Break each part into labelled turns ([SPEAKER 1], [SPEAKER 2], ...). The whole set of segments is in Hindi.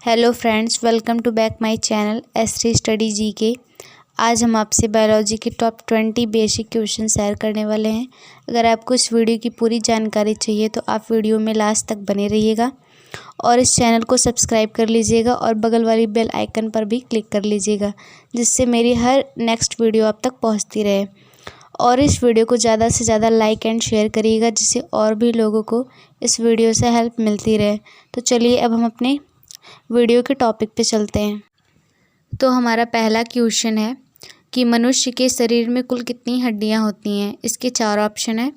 [SPEAKER 1] Hello friends, welcome to back my channel एस3 स्टडी जीके। आज हम आपसे बायोलॉजी के टॉप 20 बेसिक क्वेश्चन शेयर करने वाले हैं। अगर आपको इस वीडियो की पूरी जानकारी चाहिए तो आप वीडियो में लास्ट तक बने रहिएगा और इस चैनल को सब्सक्राइब कर लीजिएगा और बगल वाली बेल आइकन पर भी क्लिक कर लीजिएगा, जिससे मेरी हर नेक्स्ट वीडियो आप तक पहुँचती रहे। और इस वीडियो को ज़्यादा से ज़्यादा लाइक एंड शेयर करिएगा, जिससे और भी लोगों को इस वीडियो से हेल्प मिलती रहे। तो चलिए अब हम अपने वीडियो के टॉपिक पे चलते हैं। तो हमारा पहला क्वेश्चन है कि मनुष्य के शरीर में कुल कितनी हड्डियां होती हैं। इसके 4 ऑप्शन है।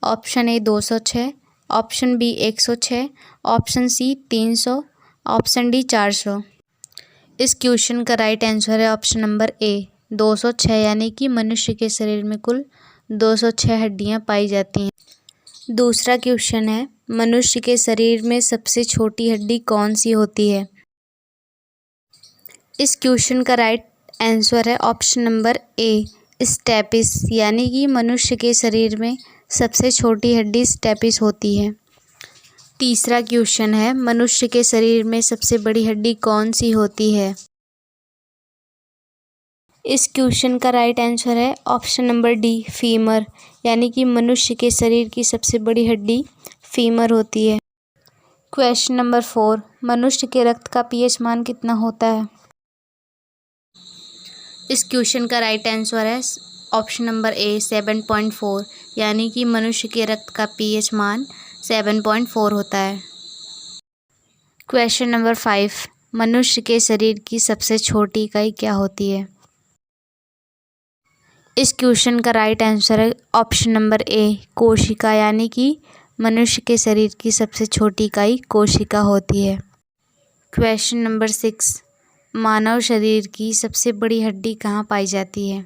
[SPEAKER 1] Option A 206, option B 106, option C 300, option D 400। इस क्वेश्चन का राइट आंसर है ऑप्शन नंबर ए 206, यानी कि मनुष्य के शरीर में कुल 206 हड्डियां पाई जाती हैं। दूसरा क्वेश्चन है, मनुष्य के शरीर में सबसे छोटी हड्डी कौन सी होती है। इस क्वेश्चन का राइट आंसर है ऑप्शन नंबर ए स्टेपिस, यानी कि मनुष्य के शरीर में सबसे छोटी हड्डी स्टेपिस होती है। तीसरा क्वेश्चन है, मनुष्य के शरीर में सबसे बड़ी हड्डी कौन सी होती है। इस क्वेश्चन का राइट आंसर है ऑप्शन नंबर डी फीमर, यानी कि मनुष्य के शरीर की सबसे बड़ी हड्डी फीमर होती है। क्वेश्चन नंबर 4, मनुष्य के रक्त का पीएच मान कितना होता है। इस क्वेश्चन का राइट आंसर है ऑप्शन नंबर ए 7.4, यानी कि मनुष्य के रक्त का पीएच मान 7.4 होता है। क्वेश्चन नंबर 5, मनुष्य के शरीर की सबसे छोटी इकाई क्या होती है। इस क्वेश्चन का राइट आंसर है ऑप्शन नंबर ए कोशिका, यानी कि मनुष्य के शरीर की सबसे छोटी इकाई कोशिका होती है। क्वेश्चन नंबर 6, मानव शरीर की सबसे बड़ी हड्डी कहाँ पाई जाती है।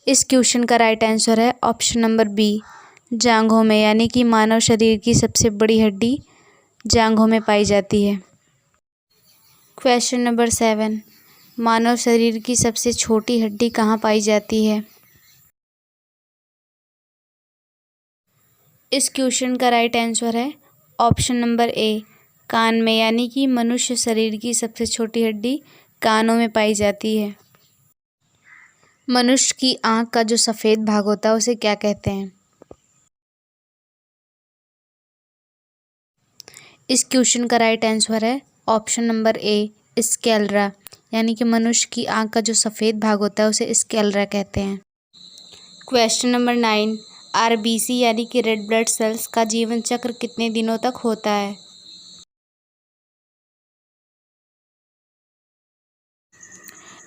[SPEAKER 1] इस क्वेश्चन का राइट आंसर है ऑप्शन नंबर बी जांघों में, यानी कि मानव शरीर की सबसे बड़ी हड्डी जांघों में पाई जाती है। क्वेश्चन नंबर 7, मानव शरीर की सबसे छोटी हड्डी कहाँ पाई जाती है। इस क्वेश्चन का राइट आंसर है ऑप्शन नंबर ए कान में, यानी कि मनुष्य शरीर की सबसे छोटी हड्डी कानों में पाई जाती है। मनुष्य की आँख का जो सफ़ेद भाग होता है उसे क्या कहते हैं। इस क्वेश्चन का राइट आंसर है ऑप्शन नंबर ए स्क्लेरा, यानी कि मनुष्य की आँख का जो सफ़ेद भाग होता है उसे स्क्लेरा कहते हैं। क्वेश्चन नंबर 9, आरबीसी यानी कि रेड ब्लड सेल्स का जीवन चक्र कितने दिनों तक होता है।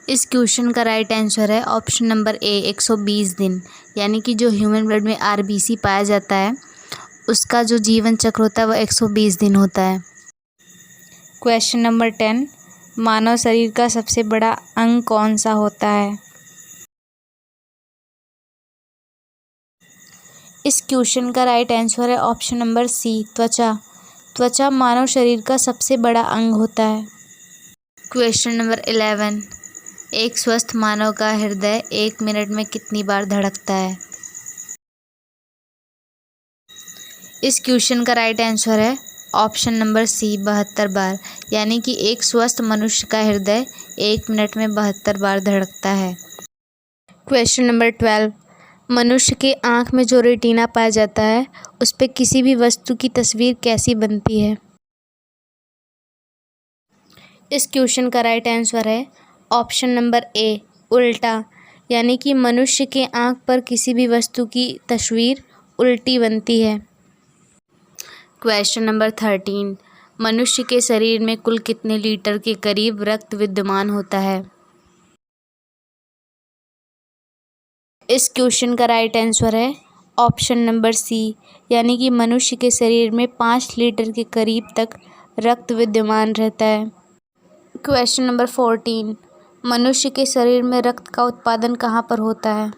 [SPEAKER 1] इस क्वेश्चन का राइट आंसर है ऑप्शन नंबर ए 120 दिन, यानी कि जो ह्यूमन ब्लड में आरबीसी पाया जाता है उसका जो जीवन चक्र होता है वह 120 दिन होता है। क्वेश्चन नंबर 10, मानव शरीर का सबसे बड़ा अंग कौन सा होता है। इस क्वेश्चन का राइट आंसर है ऑप्शन नंबर सी त्वचा। त्वचा मानव शरीर का सबसे बड़ा अंग होता है। क्वेश्चन नंबर 11, एक स्वस्थ मानव का हृदय 1 मिनट में कितनी बार धड़कता है। इस क्वेश्चन का राइट आंसर है ऑप्शन नंबर सी 72 बार, यानी कि एक स्वस्थ मनुष्य का हृदय 1 मिनट में 72 बार धड़कता है। क्वेश्चन नंबर 12, मनुष्य के आँख में जो रेटिना पाया जाता है उस पर किसी भी वस्तु की तस्वीर कैसी बनती है। इस क्वेश्चन का राइट आंसर है ऑप्शन नंबर ए उल्टा, यानी कि मनुष्य के आँख पर किसी भी वस्तु की तस्वीर उल्टी बनती है। क्वेश्चन नंबर 13, मनुष्य के शरीर में कुल कितने लीटर के करीब रक्त विद्यमान होता है। इस क्वेश्चन का राइट आंसर है ऑप्शन नंबर सी, यानी कि मनुष्य के शरीर में 5 लीटर के करीब तक रक्त विद्यमान रहता है। क्वेश्चन नंबर 14, मनुष्य के शरीर में रक्त का उत्पादन कहाँ पर होता है।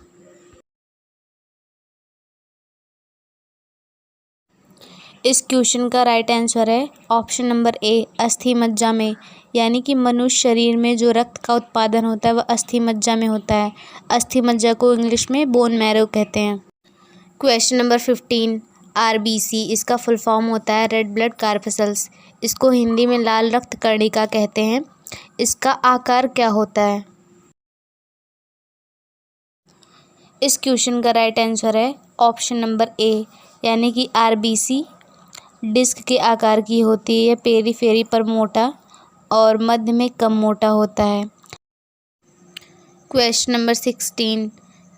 [SPEAKER 1] इस क्वेश्चन का राइट आंसर है ऑप्शन नंबर ए अस्थि मज्जा में, यानी कि मनुष्य शरीर में जो रक्त का उत्पादन होता है वह अस्थि मज्जा में होता है। अस्थि मज्जा को इंग्लिश में बोन मैरो कहते हैं। क्वेश्चन नंबर 15, आरबीसी, इसका फुल फॉर्म होता है रेड ब्लड कार्पसल्स। इसको हिंदी में लाल रक्त कणिका कहते हैं। इसका आकार क्या होता है? इस क्वेश्चन का राइट आंसर है ऑप्शन नंबर ए, यानी कि आरबीसी डिस्क के आकार की होती है। पेरीफेरी पर मोटा और मध्य में कम मोटा होता है। क्वेश्चन नंबर 16,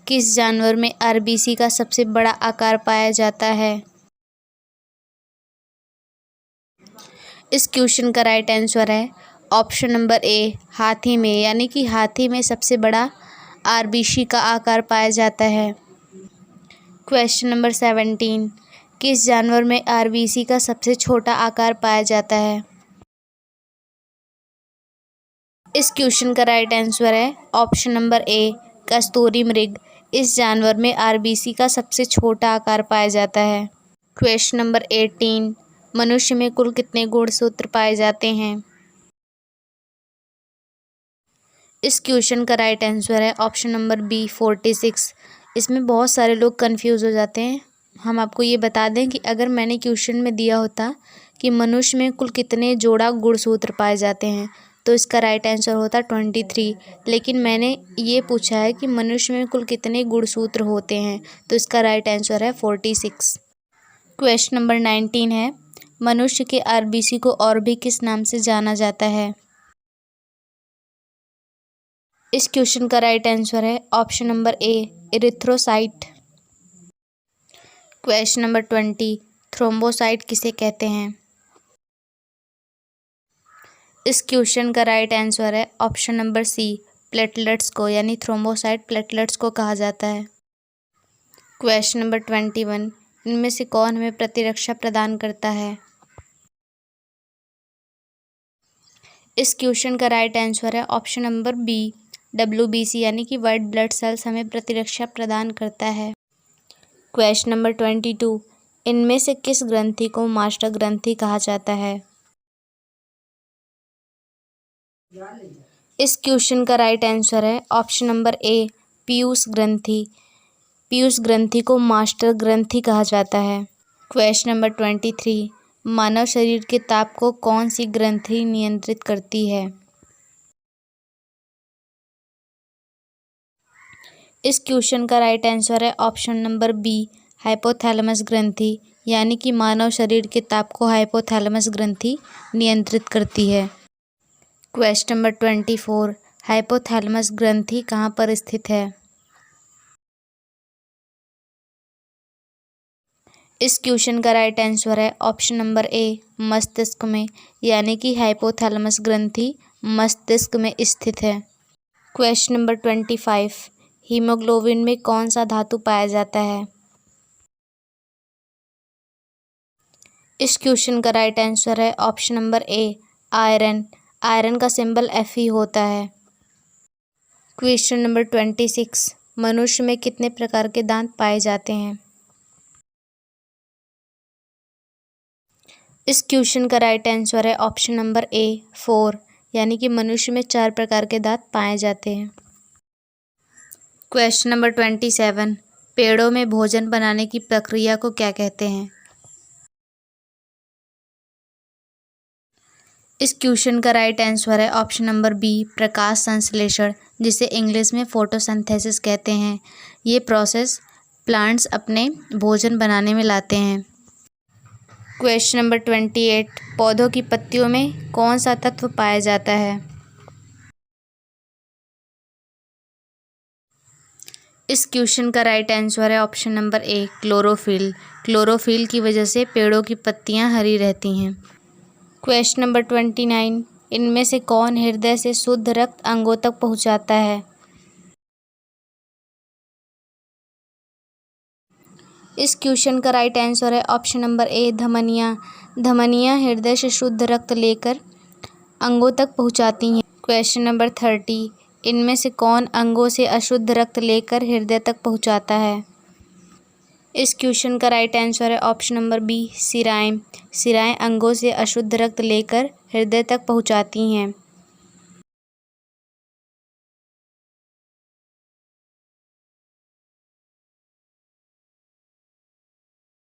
[SPEAKER 1] किस जानवर में आरबीसी का सबसे बड़ा आकार पाया जाता है? इस क्वेश्चन का राइट आंसर है ऑप्शन नंबर ए, हाथी में, यानी कि हाथी में सबसे बड़ा आरबीसी का आकार पाया जाता है। क्वेश्चन नंबर 17, किस जानवर में आरबीसी का सबसे छोटा आकार पाया जाता है? इस क्वेश्चन का राइट आंसर है ऑप्शन नंबर ए, कस्तूरी मृग। इस जानवर में आरबीसी का सबसे छोटा आकार पाया जाता है। क्वेश्चन नंबर 18, मनुष्य में कुल कितने गुणसूत्र पाए जाते हैं? इस क्वेश्चन का राइट आंसर है ऑप्शन नंबर बी, 46। इसमें बहुत सारे लोग कंफ्यूज हो जाते हैं। हम आपको ये बता दें कि अगर मैंने क्वेश्चन में दिया होता कि मनुष्य में कुल कितने जोड़ा गुणसूत्र पाए जाते हैं, तो इसका राइट आंसर होता 23। लेकिन मैंने ये पूछा है कि मनुष्य में कुल कितने गुणसूत्र होते हैं, तो इसका राइट आंसर है 46। क्वेश्चन नंबर 19 है, मनुष्य के आरबीसी को और भी किस नाम से जाना जाता है? इस क्वेश्चन का राइट आंसर है ऑप्शन नंबर ए, इरिथ्रोसाइट। क्वेश्चन नंबर 20, थ्रोम्बोसाइट किसे कहते हैं? इस क्वेश्चन का राइट आंसर है ऑप्शन नंबर सी, प्लेटलेट्स को, यानी थ्रोम्बोसाइट प्लेटलेट्स को कहा जाता है। क्वेश्चन नंबर 21, इनमें से कौन हमें प्रतिरक्षा प्रदान करता है? इस क्वेश्चन का राइट आंसर है ऑप्शन नंबर बी, डब्ल्यूबीसी, यानी कि वाइट ब्लड सेल्स हमें प्रतिरक्षा प्रदान करता है। क्वेश्चन नंबर 22, इनमें से किस ग्रंथि को मास्टर ग्रंथि कहा जाता है? इस क्वेश्चन का राइट आंसर है ऑप्शन नंबर ए, पीयूष ग्रंथि। पीयूष ग्रंथि को मास्टर ग्रंथि कहा जाता है। क्वेश्चन नंबर 23, मानव शरीर के ताप को कौन सी ग्रंथि नियंत्रित करती है? इस क्वेश्चन का राइट आंसर है ऑप्शन नंबर बी, हाइपोथैलेमस ग्रंथि, यानी कि मानव शरीर के ताप को हाइपोथैलेमस ग्रंथि नियंत्रित करती है। क्वेश्चन नंबर 24, हाइपोथैलेमस ग्रंथि कहाँ पर स्थित है? इस क्वेश्चन का राइट आंसर है ऑप्शन नंबर ए, मस्तिष्क में, यानी कि हाइपोथैलेमस ग्रंथि मस्तिष्क में स्थित है। क्वेश्चन नंबर 25, हीमोग्लोबिन में कौन सा धातु पाया जाता है? इस क्वेश्चन का राइट आंसर है ऑप्शन नंबर ए, आयरन। आयरन का सिंबल Fe होता है। क्वेश्चन नंबर 26, मनुष्य में कितने प्रकार के दांत पाए जाते हैं? इस क्वेश्चन का राइट आंसर है ऑप्शन नंबर ए, 4, यानी कि मनुष्य में 4 प्रकार के दांत पाए जाते हैं। क्वेश्चन नंबर 27, पेड़ों में भोजन बनाने की प्रक्रिया को क्या कहते हैं? इस क्वेश्चन का राइट आंसर है ऑप्शन नंबर बी, प्रकाश संश्लेषण, जिसे इंग्लिश में फोटोसिंथेसिस कहते हैं। ये प्रोसेस प्लांट्स अपने भोजन बनाने में लाते हैं। क्वेश्चन नंबर 28, पौधों की पत्तियों में कौन सा तत्व पाया जाता है? इस क्वेश्चन का राइट आंसर है ऑप्शन नंबर ए, क्लोरोफिल। क्लोरोफिल की वजह से पेड़ों की पत्तियां हरी रहती हैं। क्वेश्चन नंबर 29, इनमें से कौन हृदय से शुद्ध रक्त अंगों तक पहुंचाता है? इस क्वेश्चन का राइट आंसर है ऑप्शन नंबर ए, धमनियाँ। धमनियाँ हृदय से शुद्ध रक्त लेकर अंगों तक पहुंचाती हैं। क्वेश्चन नंबर 30, इनमें से कौन अंगों से अशुद्ध रक्त लेकर हृदय तक पहुंचाता है? इस क्वेश्चन का राइट आंसर है ऑप्शन नंबर बी, सिराएं। सिराएं अंगों से अशुद्ध रक्त लेकर हृदय तक पहुंचाती हैं।